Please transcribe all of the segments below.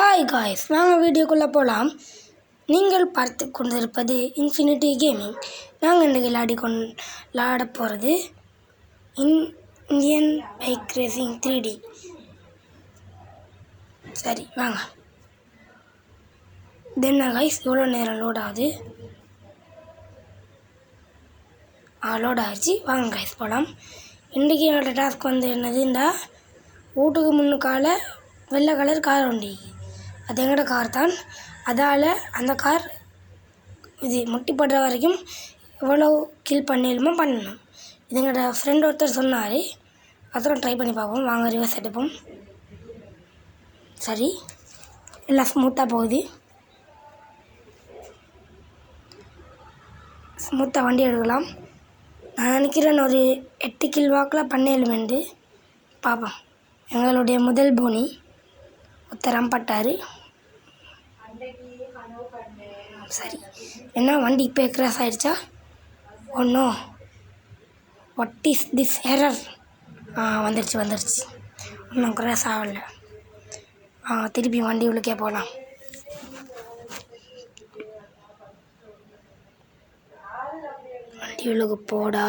Hi guys, நாங்கள் வீடியோக்குள்ளே போகலாம். நீங்கள் பார்த்து கொண்டிருப்பது இன்ஃபினிட்டி கேமிங். நாங்கள் இன்றைக்கி விளையாட போகிறது இந்தியன் பைக் ரேசிங் 3D. சரி வாங்க. தென்ன காய்ஸ் எவ்வளோ நேரம் லோட் ஆகுது? லோட் ஆகிடுச்சு. வாங்க காய்ஸ் போகலாம். இன்றைக்கி என்னோடய டாஸ்க் என்னதுன்னா, வீட்டுக்கு முன்னுக்கால வெள்ளை கலர் கார் வண்டி, அது எங்களோட கார் தான். அதால் அந்த கார் இது முட்டிப்படுற வரைக்கும் எவ்வளோ கில் பண்ணிடணுமோ பண்ணணும். இது எங்களோட ஃப்ரெண்ட் ஒருத்தர் சொன்னார், அதெல்லாம் ட்ரை பண்ணி பார்ப்போம். வாங்க ரிவர்ஸ் எடுப்போம். சரி, எல்லாம் ஸ்மூத்தாக போகுது. ஸ்மூத்தாக வண்டி எடுக்கலாம். நான் நினைக்கிறேன் ஒரு 8 கில் வாக்கில் பண்ணிடலுமெண்டு பார்ப்போம். எங்களுடைய முதல் போனி ஒருத்தரம் பட்டார். சரி, என்ன வண்டி இப்போ கிராஸ் ஆகிடுச்சா? ஒன்றும் வாட் இஸ் திஸ் எரர்? வந்துடுச்சு. இன்னும் கிராஸ் ஆகலை. திருப்பி வண்டி உள்ளுக்கே போகலாம். வண்டி உள்ளுக்கு போடா.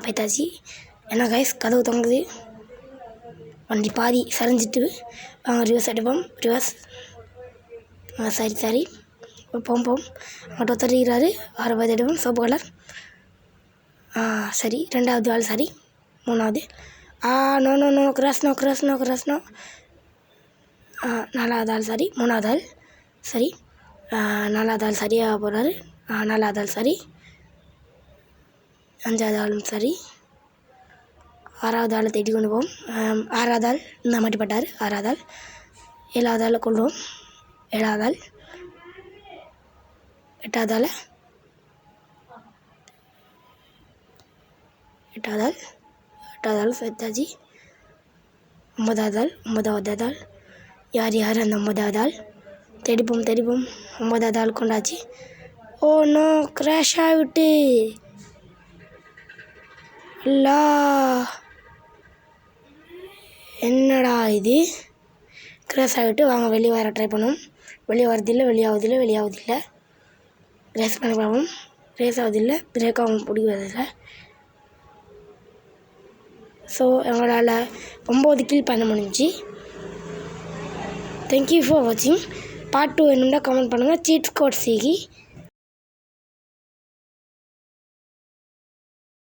போய்த்தாச்சு. என்ன கைஸ், கதவு தொங்குது. வண்டி பாதி சரிஞ்சிட்டு வாங்க ரிவர்ஸ் எடுப்போம். ரிவர்ஸ். சரி போம். அங்கிட்ட ஒருத்தர் இருக்கிறாரு. 6 எடுப்போம். Soap colour. சரி, 2வது ஆள். சரி, 3வது. No cross no. 4வது ஆள். சரி, 3வது ஆள். சரி, 4வது ஆள் சரியாக போகிறாரு. 4வது ஆள். சரி, 5வது ஆளும். சரி, 6வது ஆளை தேடி கொண்டு போவோம். 6வது ஆள் இந்த மாட்டிப்பட்டார். 6வது ஆள். 7வது ஆளை கொள்வோம். 7வது ஆள். 8வது ஆள். 8வது ஆள் சேர்த்தாச்சு. 9வது ஆள். 9வது ஆள். யார் அந்த 9வது ஆள்? தேடிப்போம். 9வது ஆள் கொண்டாச்சு. Oh no, crash ஆகிவிட்டு. அல்லா, என்னடா இது? கிராஸ் ஆகிட்டு. வாங்க வெளியே வர ட்ரை பண்ணுவோம். வெளியே வெளியாவதில்லை. ரேஸ் பண்ணி பார்ப்போம். ரேஸ் ஆகுதில்லை. பிரேக் ஆகும் பிடிக்கிறதில்ல. ஸோ எங்களால் 9 கில் பண்ண முடிஞ்சு. தேங்க்யூ ஃபார் வாட்சிங். பார்ட் 2 வேணும்னா கமெண்ட் பண்ணுங்கள். Seat code சீகி